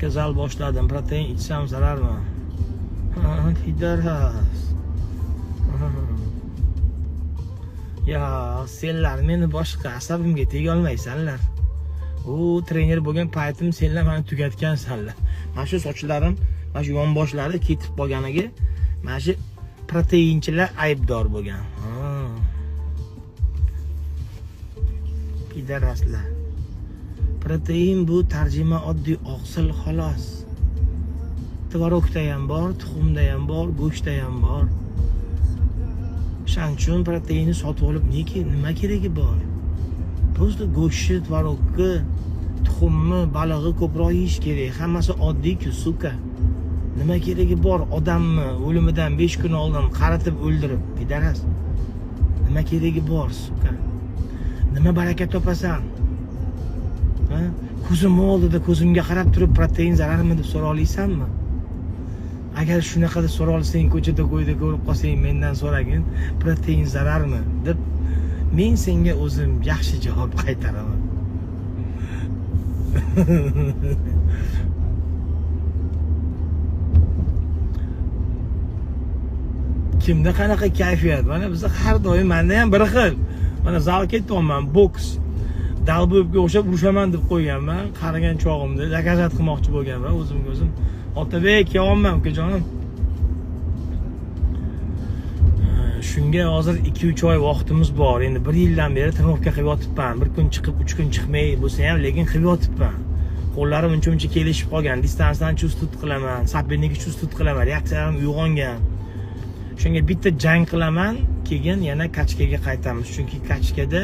aka zal boshladim. Protein ichsam zararmi? Pidaras. Ya, senlar meni boshqa asabimga tega olmaysanlar. U trener bo'lgan paytim senlar meni tugatgansanlar. Mana shu sochlarim, mana shu yonboshlari ketib qolganiga mana shu proteinchilar aybdor bo'lgan. Pidaraslar. Protein bu tarjima oddiy oqsil xolos. Tvorogda ham bor, tuxumda ham bor, go'shtda ham bor. Shuning uchun proteinni sotib olib nima keragi bor? Просто go'sht, tvorogni, tuxumni, balig'i ko'proq yeyish kerak. Hammasi oddiy-ku, suka. Nima keragi bor odamni o'limidan 5 kun oldin qaratib o'ldirib, pidaras. Nima keragi bor, suka? Nima baraka topasan? Ha? Ko'zim oldida ko'zimga qarab turib protein zararmi deb so'ra olaysanmi? Agar shunaqa deb so'ra olsang, ko'chada ko'yda ko'rib qolsang, mendan so'ragin, protein zararmi deb men senga o'zim yaxshi javob qaytaraman. Kimda qanaqa kayfiyat? Mana biz har doim menda ham bir xil. Mana zalga ketyapman, boks. Dalbo'bga o'xshab urushaman deb qo'yganman. Qaragan chog'imda zakazat qilmoqchi bo'lganman o'zimga o'zim. Otabek, kelyapman ukajonim. Shunga hozir 2-3 oy vaqtimiz bor. Endi 1 yildan beri trenirovka qilib yotibman. Bir kun chiqib, 3 kun chiqmay bo'lsa ham, lekin qilib yotibman. Qo'llarim uncha-muncha kelishib qolgan. Distansdan chustut qilaman, sapeniga chustut qilaman. Reaksiyalarim uyg'ongan. Shunga bitta jang qilaman, keyin yana kachkaga qaytamiz. Chunki kachkada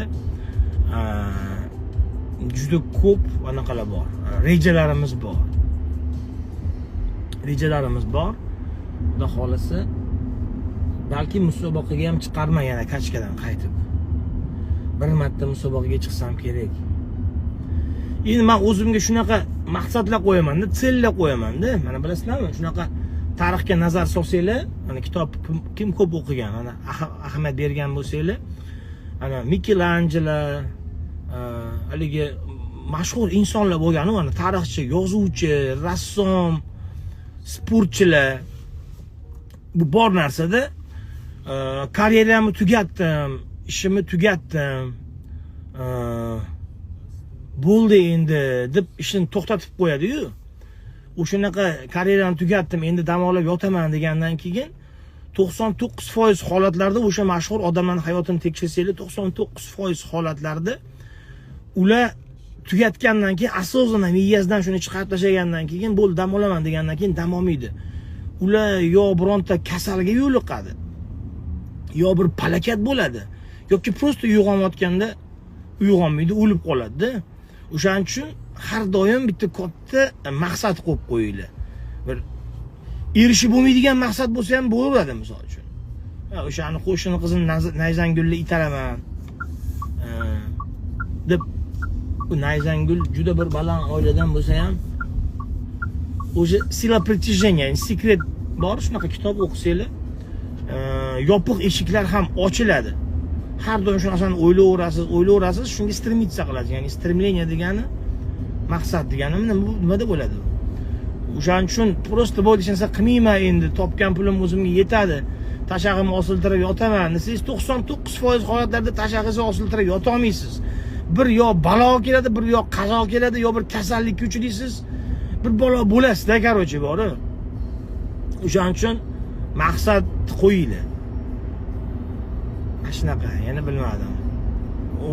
juda ko'p anaqalar bor. Rejalarimiz bor. Xudo xolasa, balki musobaqaga ham chiqarman yana kachkadan qaytib. Bir marta musobaqaga chiqsam kerak. Endi men o'zimga shunaqa maqsadlar qo'yaman-da, sellar qo'yaman-da. Mana bilasizlarmi? Shunaqa tarixga nazar solsanglar, mana kitob kim ko'p o'qigan, mana ahamiyat bergan bo'lsanglar, ana Michelangelo, haligi mashhur insonlar bo'lgan-ku, mana tarixchi, yozuvchi, rassom, sportchilar. Bu bor narsada karyeramni tugatdim, ishimni tugatdim. Bo'ldi endi deb ishni to'xtatib qo'yadi-yu. O'shanaqa karyeramni tugatdim, endi dam olib yotaman degandan keyin 99% holatlarda o'sha mashhur odamlarning hayotini tekshirsanglar, 99% holatlarda ular tugatgandan keyin asoslan miyasidan shuni chiqarib tashlagandan keyin bo'ldi dam olaman degandan keyin dam olmaydi. Ular yo bironta kasalga yo'liqadi, yo bir falokat bo'ladi, yoki prosta uyg'onayotganda uyg'onmaydi, o'lib qoladi-da. O'shaning uchun har doim bitta katta maqsad qo'yib qo'yinglar. Bir erishib bo'lmaydigan maqsad bo'lsa ham bo'laveradi, misol uchun. O'shani qo'shni qizini Nayzangulni itaraman deb, bu Nayzangul juda bir baland oiladan bo'lsa ham, o'sha sila притяжения, sekret bor, shunaqa kitob o'qisanglar, yopiq eshiklar ham ochiladi. Har doim shu narsani o'ylayverasiz, shunga stремиться qilasiz. Ya'ni stремление degani maqsad degani nimada bo'ladi? O'shaning uchun prosta bo'ldi desa qilmayman endi, topgan pulim o'zimga yetadi, tashag'imni osiltirib yotaman desangiz, 99% holatlarda tashag'ingizni osiltirib yota olmaysiz. Bir yo balo keladi, bir yo qazo keladi, yo bir kasallikka uchraysiz, bir balo bo'lasiz-da, qarochi bor. O'shaning uchun maqsad qo'yinglar. Shunaqa, yana bilmadim.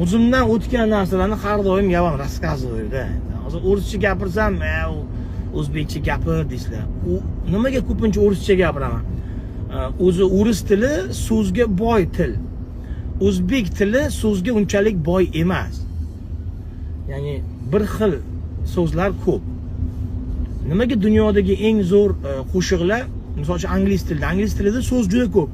O'zimdan o'tgan narsalarni har doim yavam raskazoyda. Hozir o'rischa gapirsam, o'zbekcha gapir deysizlar. U nimaga ko'pincha o'rischa gapiraman? O'zi o'ris tili so'zga boy til. O'zbek tili so'zga unchalik boy emas. Ya'ni bir xil so'zlar ko'p. Nimaga dunyodagi eng zo'r qo'shiqlar, masalan, ingliz tilida so'z juda ko'p.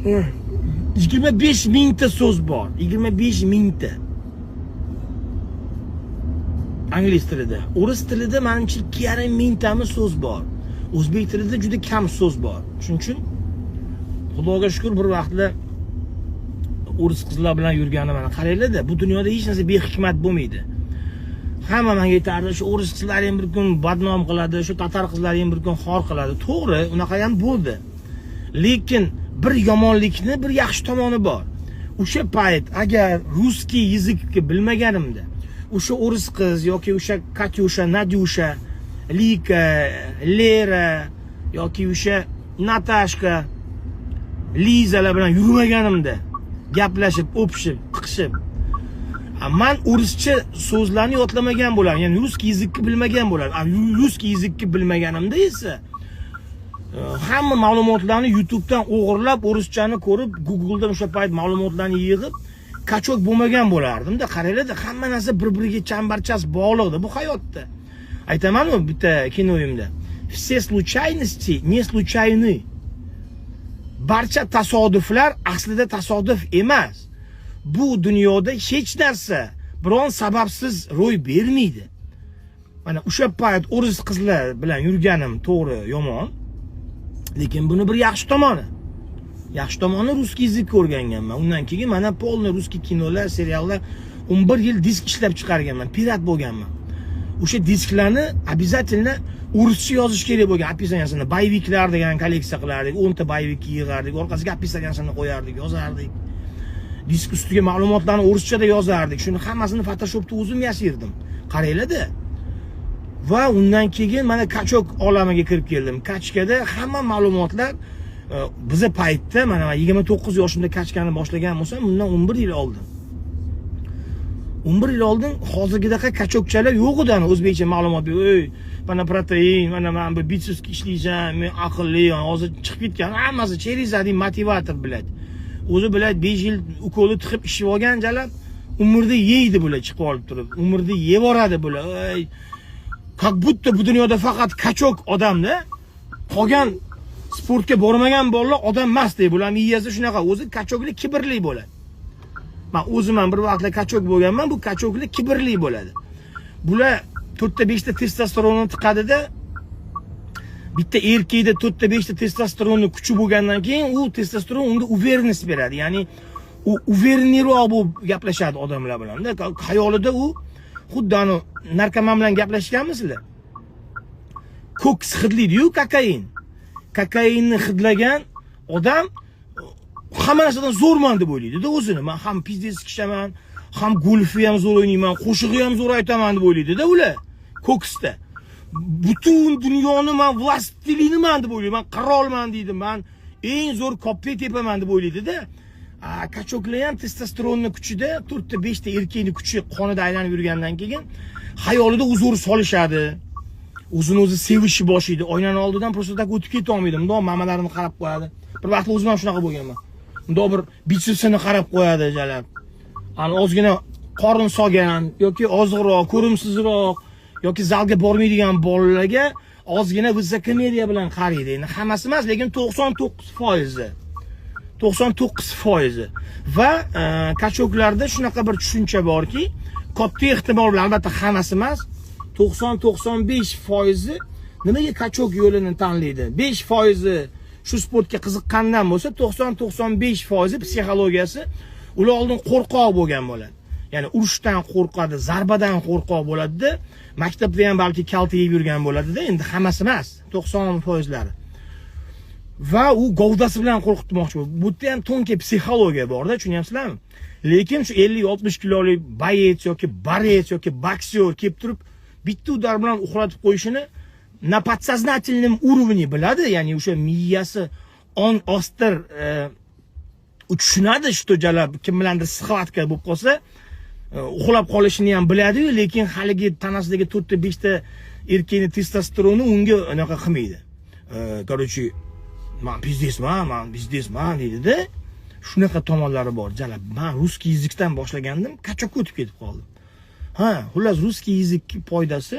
25 mingta so'z bor. 25 mingta. Ingliz tilida. O'ris tilida menimcha 2,5 mingtami so'z bor. O'zbek tilida juda kam so'z bor. Shuning uchun Xudoga shukr bir vaqtlar o'ris qizlar bilan yurganim mana qaranglar-da, bu dunyoda hech narsa behikmat bo'lmaydi. Hamma menga aytardi, shu o'ris qizlari ham bir kun badnom qiladi, shu tatar qizlari ham bir kun xor qiladi. To'g'ri, unaqa ham bo'ldi. Lekin bir yomonlikni, bir yaxshi tomoni bor. O'sha payt agar ruskiy yezikni bilmaganimda, o'sha o'ris qiz yoki o'sha Katyusha, Nadyusha, Lika, Lera yoki o'sha Natashka, Lizalar bilan yurmaganimda, gaplashib, o'pishib, tiqishib, men o'rischa so'zlarni yodlamagan bo'lardim. Ya'ni ruskiy yezikni bilmagan bo'lardim. Ruskiy yezikni bilmaganimda esa hamma ma'lumotlarni YouTube'dan o'g'irlab, o'rischani ko'rib, Google'dan o'sha payt ma'lumotlarni yig'ib, kachok bo'lmagan bo'lardim-da. Qaranglar, hamma narsa bir-biriga chambarchas bog'liqda bu hayotda. Aytaman-ku bitta kinoyimda. Все случайности не случайны. Barcha tasodiflar aslida tasodif emas. Bu dunyoda hech narsa biron sababsiz ro'y bermaydi. Mana o'sha payt o'ris qizlar bilan yurganim to'g'ri yomon. Lekin buni bir yaxshi tomoni. Yaxshi tomoni ruskiy yezikni o'rganganman. Undan keyin mana polni ruskiy kinolar, seriallar 11 yil disk ishlab chiqarganman, pirat bo'lganman. O'sha disklarni обязательно o'rischa yozish kerak bo'lgan описаниесini, bayviklar degan kolleksiya qilardik, 10 ta bayvikni yig'ardik, orqasiga описаниесini qo'yardik, yozardik. Disk ustiga ma'lumotlarni o'rischada yozardik. Shuni hammasini Photoshopda o'zim yasirdim. Qaranglar-da. Va undan keyin mana kachok olamiga kirib keldim. Kachkada hamma ma'lumotlar biza paytda mana 29 yoshimda kachkani boshlagan bo'lsam, bundan 11 yil oldin. 11 yil oldin hozirgidaqa kachokchalar yo'q edi, o'zbekcha ma'lumot. Ey, mana protein, mana men bu bitsevski ishlayman, men aqlli, hozir chiqib ketgan hammasi через один motivator biladi. O'zi biladi 5 yil ukoli tiqib ishib olgan jalab, umrda yeydi bular chiqib olib turib. Umrda yeb boradi bular. Ey, как будто bu dunyoda faqat kachok odamda, qolgan sportga bormagan bolalar odam emas deb bular miyasi shunaqa. O'zi kachoklik kibrli bo'ladi. Men o'zim ham bir vaqtlar kachok bo'lganman, bu kachoklik kibrli bo'ladi. Bular 4 ta 5 ta testosteronni tiqadida, bitta erkakda 4 ta 5 ta testosteronni kuchi bo'lgandan keyin u testosteron unga uverенность beradi. Ya'ni u uverniroq bo'lib gaplashadi odamlar bilan. Xayolida u xuddi narkoman bilan gaplashganmisizlar? Koks hidlaydi-yu, kokain. Kokainni hidlagan odam hamma narsadan zo'rman deb o'ylaydi-da o'zini. Men ham pizdes kishaman, ham golfni ham zo'r o'ynayman, qo'shig'i ham zo'r aytaman deb o'ylaydi-da ular. Koksda. Butun dunyoni men vlastiliniman deb o'ylayman, qirolman deydi. Men eng zo'r kopya tepaman deb o'ylaydi-da. Kachoklar ham testosteronni kuchida 4 ta 5 ta erkakning kuchi qonida aylanib yurgandan keyin xayolida uzr solishadi. O'zini o'zi sevishni boshlaydi. Oynani oldidan просто tak o'tib keta olmaydi. Bundoq mamalarini qarab qo'yadi. Bir vaqt o'zim ham shunaqa bo'lganman. Bundoq bir bitsepsini qarab qo'yadi jalab. Ozgina qorin solgan yoki ozg'iroq, ko'rimsizroq yoki zalga bormaydigan bolalarga ozgina vizakomediya bilan qaraydi. Endi hammasi emas, lekin 99%. 99%. Va kachoklarda shunaqa bir tushuncha borki, katta ehtimol bilan, albatta hammasi emas, 90-95% nimaga kachok yo'lini tanlaydi? 5% shu sportga qiziqqandan bo'lsa, 90-95% psixologiyasi ular oldin qo'rqoq bo'lgan bo'ladi. Ya'ni urushdan qo'rqadi, zarbadan qo'rqoq bo'ladi-da, maktabda ham balki kalta yeb yurgan bo'ladi-da, endi hammasi emas, 90%lari. Va u govdasi bilan qo'rqitmoqchi bo'ldi. Bu yerda ham tonka psixologiya bor-da, tushunyapsizlarmi? Lekin shu 50-60 kilolik boyets yoki borets yoki boksyor kelib turib, bitta udar bilan uxlatib qo'yishini na подсознательном уровне biladi, ya'ni o'sha miyasi on ostir tushunadi, что jalab kim bilandir sxvatka bo'lib qolsa, uxlab qolishini ham biladi-yu, lekin haligi tanasidagi 4 ta 5 ta erkakning testosteroni unga unaqa qilmaydi. Короче, men bizdesman deydi-da. Shunaqa tomonlari bor jalab. Men ruskiy yezikdan boshlagandim, kachokka o'tib ketib qoldim. Xullas ruskiy yezikning foydasi,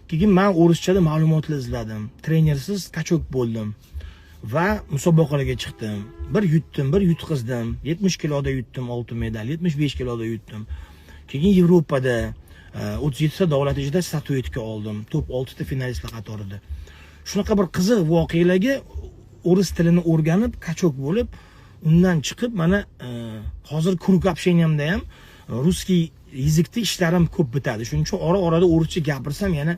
keyin men o'rischada ma'lumotlar izladim. Trenersiz kachok bo'ldim va musobaqalarga chiqdim. Bir yutdim, bir yutqizdim. 70 kiloda yutdim, oltin medal, 75 kiloda yutdim. Keyin Yevropada 37 ta davlat ichida statuetka oldim. Top 6 ta finalistlar qatorida. Shunaqa bir qiziq voqealarga o'ris tilini o'rganib, kachok bo'lib, undan chiqib mana hozir krug общениямda ham ruskiy yezikda ishlarim ko'p bitadi. Shuning uchun ora-orada o'rischa gapirsam yana